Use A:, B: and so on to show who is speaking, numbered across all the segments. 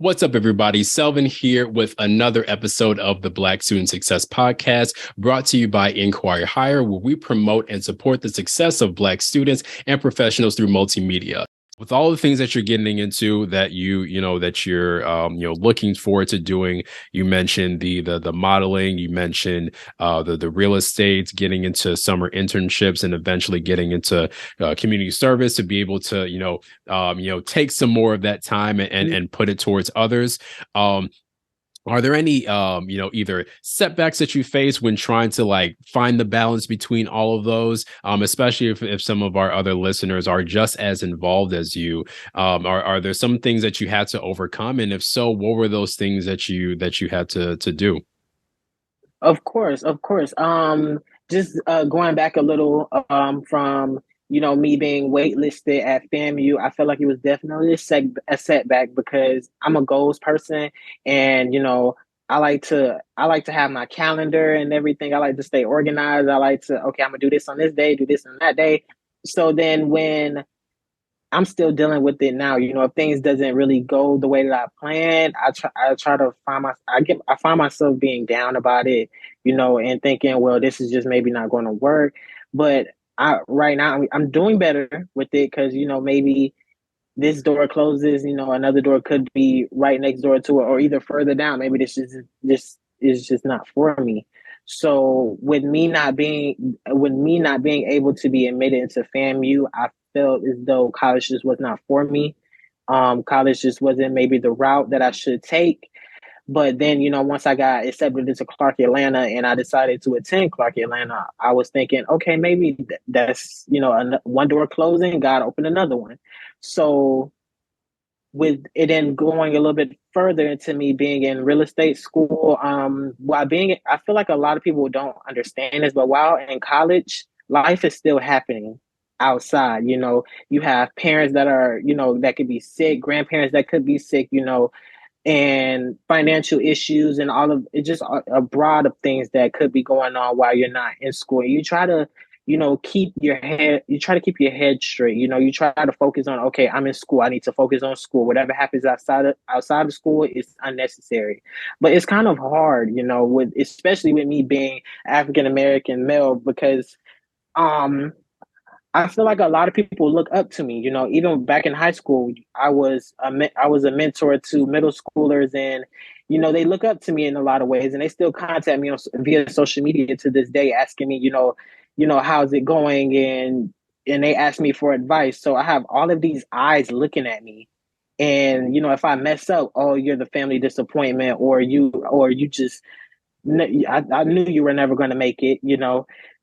A: What's up, everybody? Selvin here with another episode of the Black Student Success Podcast, brought to you by Inquire Higher, where we promote and support the success of Black students and professionals through multimedia. With all the things that you're getting into, that you're looking forward to doing. You mentioned the modeling, you mentioned the real estate, getting into summer internships, and eventually getting into community service to be able to take some more of that time and put it towards others. Are there any either setbacks that you face when trying to find the balance between all of those, especially if some of our other listeners are just as involved as you? Are there some things that you had to overcome, and if so, what were those things that you had to do?
B: Of course, of course. Just going back a little from me being waitlisted at FAMU, I felt like it was definitely a setback because I'm a goals person, and I like to have my calendar and everything. I like to stay organized. I like to I'm gonna do this on this day, do this on that day. So then when I'm still dealing with it now. If things doesn't really go the way that I planned, I try to I find myself being down about it, and thinking, well, this is just maybe not going to work. But I right now I'm doing better with it because maybe this door closes, another door could be right next door to it, or either further down. Maybe this is just not for me. So with me not being able to be admitted into FAMU, I felt as though college just was not for me. College just wasn't maybe the route that I should take. But then, once I got accepted into Clark Atlanta and I decided to attend Clark Atlanta, I was thinking, okay, maybe that's, one door closing, God opened another one. So with it then going a little bit further into me being in real estate school, I feel like a lot of people don't understand this, but while in college, life is still happening outside. You have parents that are, that could be sick, grandparents that could be sick, and financial issues and all of it, just a broad of things that could be going on while you're not in school. You try to keep your head straight. You try to focus on, okay, I'm in school, I need to focus on school. Whatever happens outside of school is unnecessary. But it's kind of hard, with especially with me being African American male, because um I feel like a lot of people look up to me. Even back in high school, I was a mentor to middle schoolers, and they look up to me in a lot of ways, and they still contact me via social media to this day, asking me, how's it going, and they ask me for advice. So I have all of these eyes looking at me, and if I mess up, oh, you're the family disappointment, or you just I knew you were never going to make it.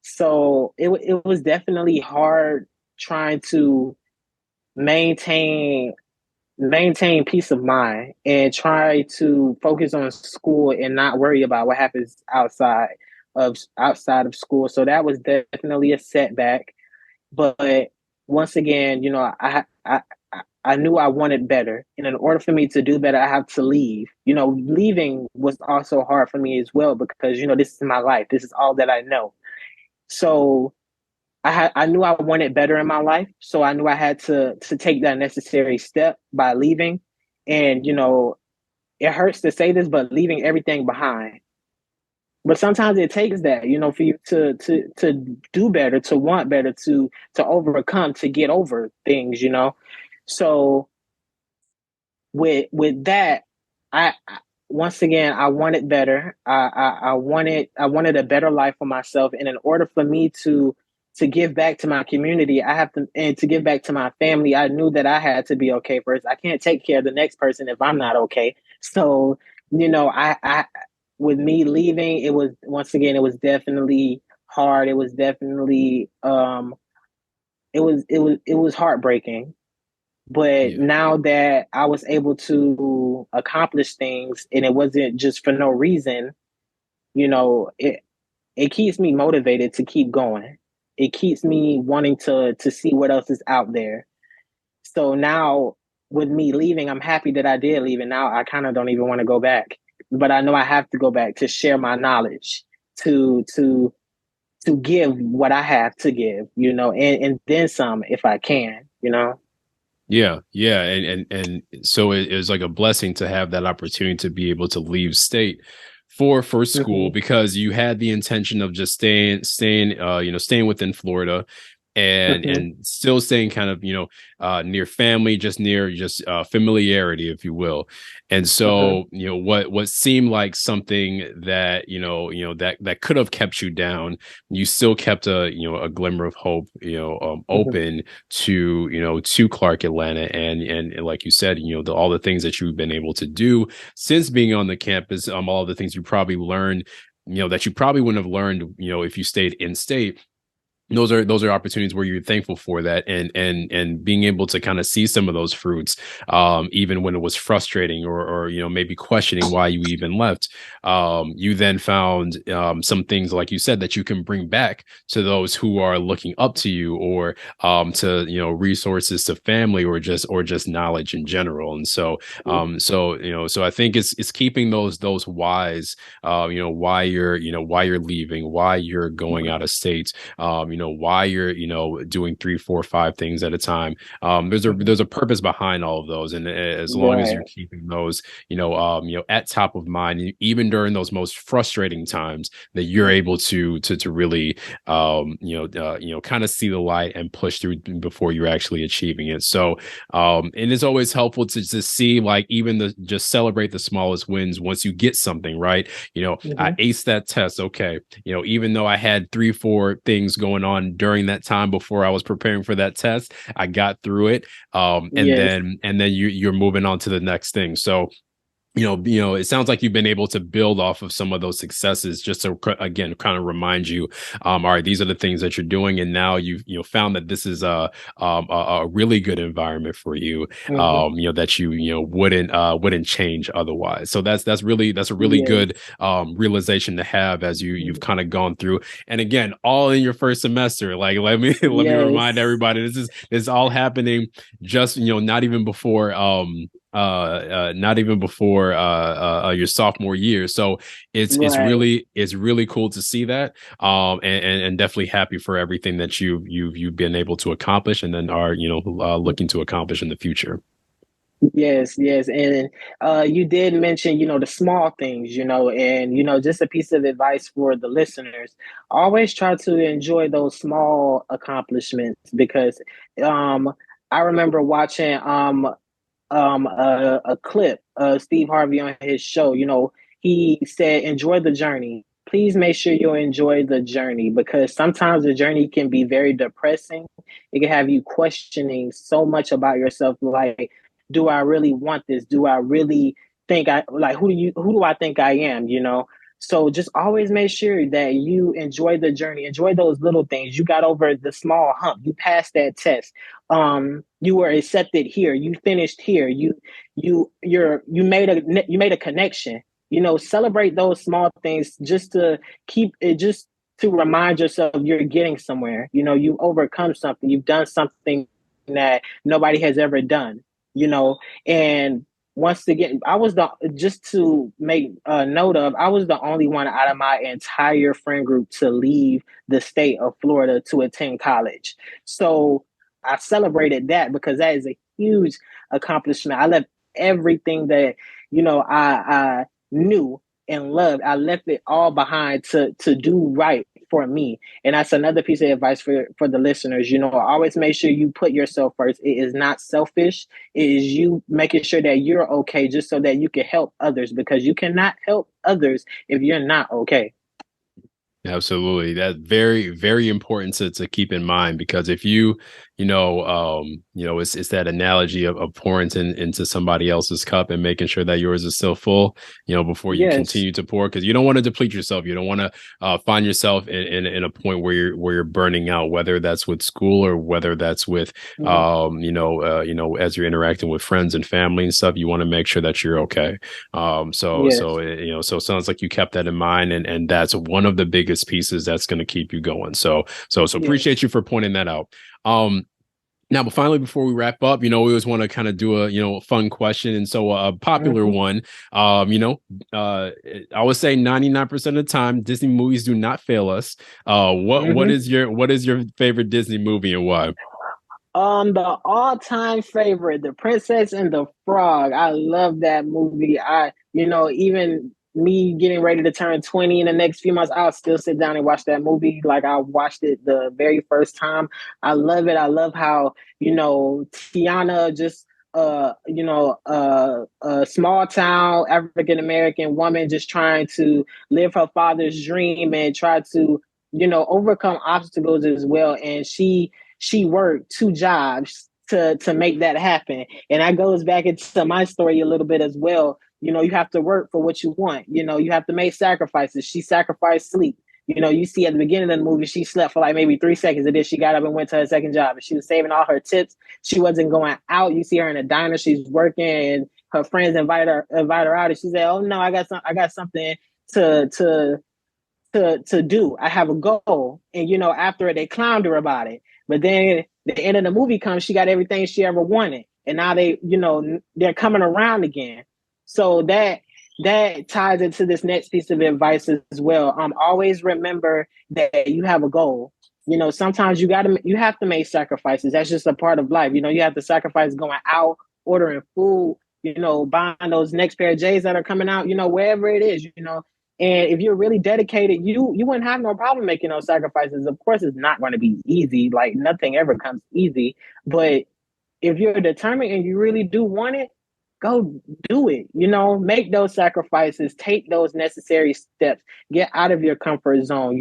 B: So it was definitely hard trying to maintain maintain peace of mind and try to focus on school and not worry about what happens outside of school. So that was definitely a setback. But once again, I knew I wanted better, and in order for me to do better, I have to leave. Leaving was also hard for me as well because this is my life. This is all that I know. So I knew I wanted better in my life, so I knew I had to take that necessary step by leaving. And it hurts to say this, but leaving everything behind. But sometimes it takes that, for you to do better, to want better, to overcome, to get over things. So with that, I once again I wanted better. I wanted a better life for myself, and in order for me to give back to my community, and to give back to my family, I knew that I had to be okay first. I can't take care of the next person if I'm not okay. So I with me leaving, it was once again, it was definitely hard. It was definitely it was heartbreaking. But
A: Yeah.
B: now that I was able to accomplish things and it wasn't just for no reason, it keeps me motivated to keep going. It keeps me wanting to see what else is out there. So now with me leaving, I'm happy that I did leave, and now I kind of don't even want to go back. But I know I have to go back to share my knowledge, to to to give what I have to give, and then some if I can.
A: Yeah, and so it was like a blessing to have that opportunity to be able to leave state for school,
B: Hmm.
A: because you had the intention of just staying within Florida,
B: Hmm.
A: and still staying kind of near family, just near just familiarity, if you will. And
B: Hmm.
A: so what seemed like something that that could have kept you down, you still kept a glimmer of hope,
B: Hmm.
A: open to Clark Atlanta, and like you said, all the things that you've been able to do since being on the campus, all the things you probably learned, that you probably wouldn't have learned, if you stayed in state. Those are opportunities where you're thankful for that, and being able to kind of see some of those fruits, even when it was frustrating, or maybe questioning why you even left. You then found some things, like you said, that you can bring back to those who are looking up to you, or to resources, to family, or just knowledge in general. And so I think it's keeping those whys, why you're leaving, why you're going out of state, why you're doing three, four, five things at a time. There's a purpose behind all of those, and as long as you're
B: Right.
A: keeping those at top of mind, even during those most frustrating times, that you're able to really kind of see the light and push through before you're actually achieving it. So and it's always helpful to just see, like, even the just celebrate the smallest wins once you get something right. I
B: Hmm.
A: aced that test. Okay, even though I had three, four things going on during that time before I was preparing for that test, I got through it. And
B: Yes.
A: then you're moving on to the next thing. So it sounds like you've been able to build off of some of those successes, just to again kind of remind you, all right, these are the things that you're doing, and now you've found that this is a really good environment for you,
B: Hmm.
A: that wouldn't change otherwise. So that's a really
B: Yes.
A: good realization to have, as you've kind of gone through, and again, all in your first semester. Like, let me remind
B: Yes.
A: everybody, this is all happening just not even before your sophomore year. So
B: Right.
A: it's really cool to see that, and definitely happy for everything that you've been able to accomplish, and then are looking to accomplish in the future.
B: Yes, yes. And you did mention, the small things, and, just a piece of advice for the listeners. Always try to enjoy those small accomplishments, because um, I remember watching a clip of Steve Harvey on his show. He said, enjoy the journey. Please make sure you enjoy the journey, because sometimes the journey can be very depressing. It can have you questioning so much about yourself, like, do I really want this? Do I really think I like who do I think I am? So just always make sure that you enjoy the journey, enjoy those little things. You got over the small hump, you passed that test, you were accepted here, you finished here, you made a connection. Celebrate those small things, just to keep it, just to remind yourself you're getting somewhere. You overcome something, you've done something that nobody has ever done. you know and once again, I was the just to make a note of, I was the only one out of my entire friend group to leave the state of Florida to attend college. So I celebrated that, because that is a huge accomplishment. I left everything that I knew and loved. I left it all behind to do right for me. And that's another piece of advice for the listeners. Always make sure you put yourself first. It is not selfish. It is you making sure that you're okay, just so that you can help others, because you cannot help others if you're not okay.
A: Absolutely. That's very, very important to keep in mind, because if it's that analogy of pouring into somebody else's cup and making sure that yours is still full, before you
B: Yes.
A: continue to pour, because you don't want to deplete yourself. You don't want to find yourself in a point where you're burning out, whether that's with school or whether that's with,
B: Hmm.
A: as you're interacting with friends and family and stuff. You want to make sure that you're okay.
B: Yes.
A: So it sounds like you kept that in mind, and that's one of the biggest pieces that's going to keep you going. So appreciate
B: Yes.
A: you for pointing that out. Now, but finally, before we wrap up, we always want to kind of do a fun question, and so a popular
B: Hmm.
A: one. Uh, I would say 99% of the time, Disney movies do not fail us. What
B: Hmm.
A: is your favorite Disney movie, and why?
B: The all-time favorite, The Princess and the Frog. I love that movie. Even me getting ready to turn 20 in the next few months, I'll still sit down and watch that movie. Like I watched it the very first time. I love it. I love how, Tiana just a small town African American woman just trying to live her father's dream and try to, overcome obstacles as well. And she worked two jobs to make that happen. And that goes back into my story a little bit as well. You have to work for what you want. You have to make sacrifices. She sacrificed sleep. You see at the beginning of the movie, she slept for like maybe 3 seconds, and then she got up and went to her second job. And she was saving all her tips. She wasn't going out. You see her in a diner. She's working, and her friends invite her out, and she said, "Oh no, I got something to do. I have a goal." And after it, they clowned her about it. But then the end of the movie comes, she got everything she ever wanted, and now they're coming around again. So that ties into this next piece of advice as well. Always remember that you have a goal. Sometimes you have to make sacrifices. That's just a part of life. You have to sacrifice going out, ordering food, buying those next pair of J's that are coming out, wherever it is, And if you're really dedicated, you wouldn't have no problem making those sacrifices. Of course, it's not going to be easy. Like nothing ever comes easy. But if you're determined and you really do want it, go do it. Make those sacrifices, take those necessary steps, get out of your comfort zone,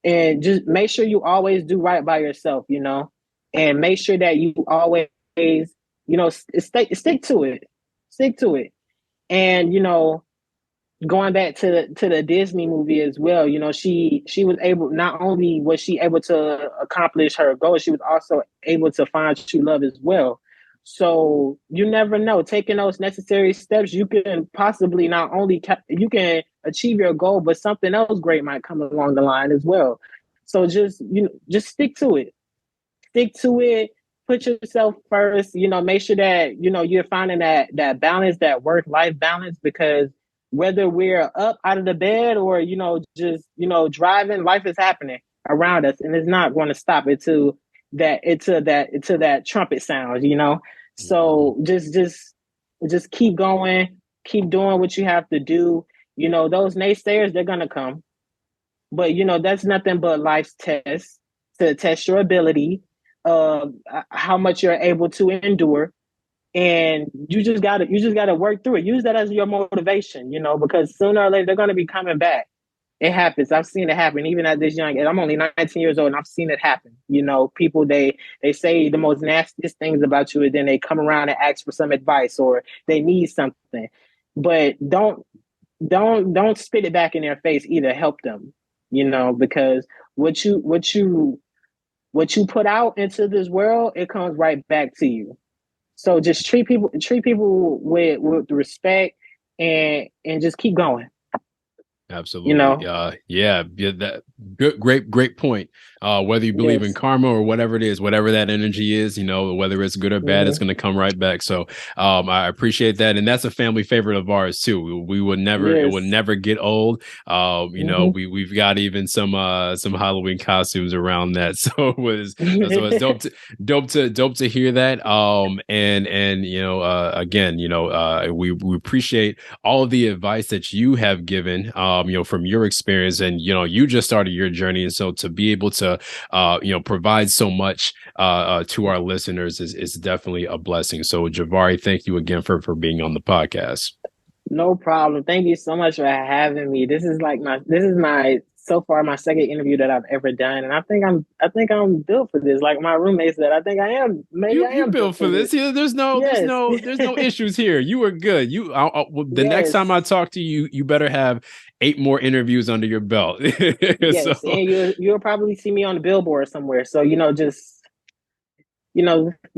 B: and just make sure you always do right by yourself, and make sure that you always, stick to it. Stick to it. And, going back to the Disney movie as well, she was able, not only was she able to accomplish her goal, she was also able to find true love as well. So you never know. Taking those necessary steps, you can possibly not only you can achieve your goal, but something else great might come along the line as well. So just stick to it. Stick to it. Put yourself first. Make sure that you're finding that balance, that work-life balance, because whether we're up out of the bed or just driving, life is happening around us, and it's not going to stop until that trumpet sounds. So just keep going, keep doing what you have to do. Those naysayers, they're gonna come, but that's nothing but life's test to test your ability, how much you're able to endure. And you just gotta work through it. Use that as your motivation, because sooner or later they're gonna be coming back. It happens. I've seen it happen even at this young age. I'm only 19 years old and I've seen it happen. People they say the most nastiest things about you, and then they come around and ask for some advice or they need something. But don't spit it back in their face either. Help them, because what you put out into this world, it comes right back to you. So just treat people with respect and just keep going.
A: Absolutely. Yeah. That great point. Whether you believe in karma or whatever it is, whatever that energy is, whether it's good or bad, it's going to come right back. So I appreciate that. And that's a family favorite of ours too. We would never, it would never get old. We've got even some Halloween costumes around that. So it's dope to hear that. Again, we appreciate all of the advice that you have given, from your experience, and you just started your journey, and so to be able to provide so much to our listeners is definitely a blessing. So Javari, thank you again for being on the podcast.
B: No problem. Thank you so much for having me. This is my so far my second interview that I've ever done, and I think I'm built for this. Like my roommate said, I think I am. Maybe I am
A: built for this. Yeah, there's no issues here. You were good. Next time I talk to you, you better have 8 more interviews under your belt.
B: Yes, so, and you'll probably see me on the billboard somewhere. So we're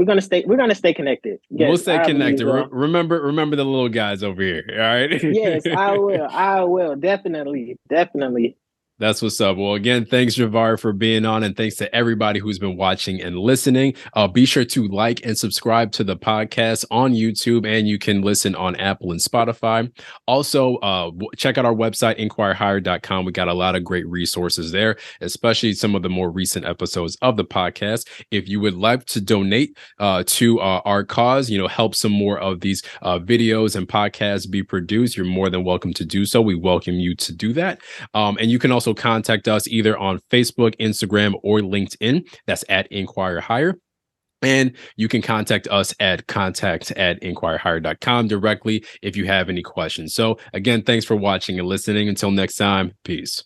B: gonna stay connected. Yes,
A: we'll stay connected. Remember the little guys over here. All right.
B: Yes, I will. Definitely.
A: That's what's up. Well, again, thanks, Javar, for being on, and thanks to everybody who's been watching and listening. Be sure to like and subscribe to the podcast on YouTube, and you can listen on Apple and Spotify. Also, check out our website, inquirehigher.com. We got a lot of great resources there, especially some of the more recent episodes of the podcast. If you would like to donate to our cause, help some more of these videos and podcasts be produced, you're more than welcome to do so. We welcome you to do that. And you can also contact us either on Facebook, Instagram, or LinkedIn. That's at Inquire Higher. And you can contact us at contact@inquirehigher.com directly if you have any questions. So again, thanks for watching and listening. Until next time, peace.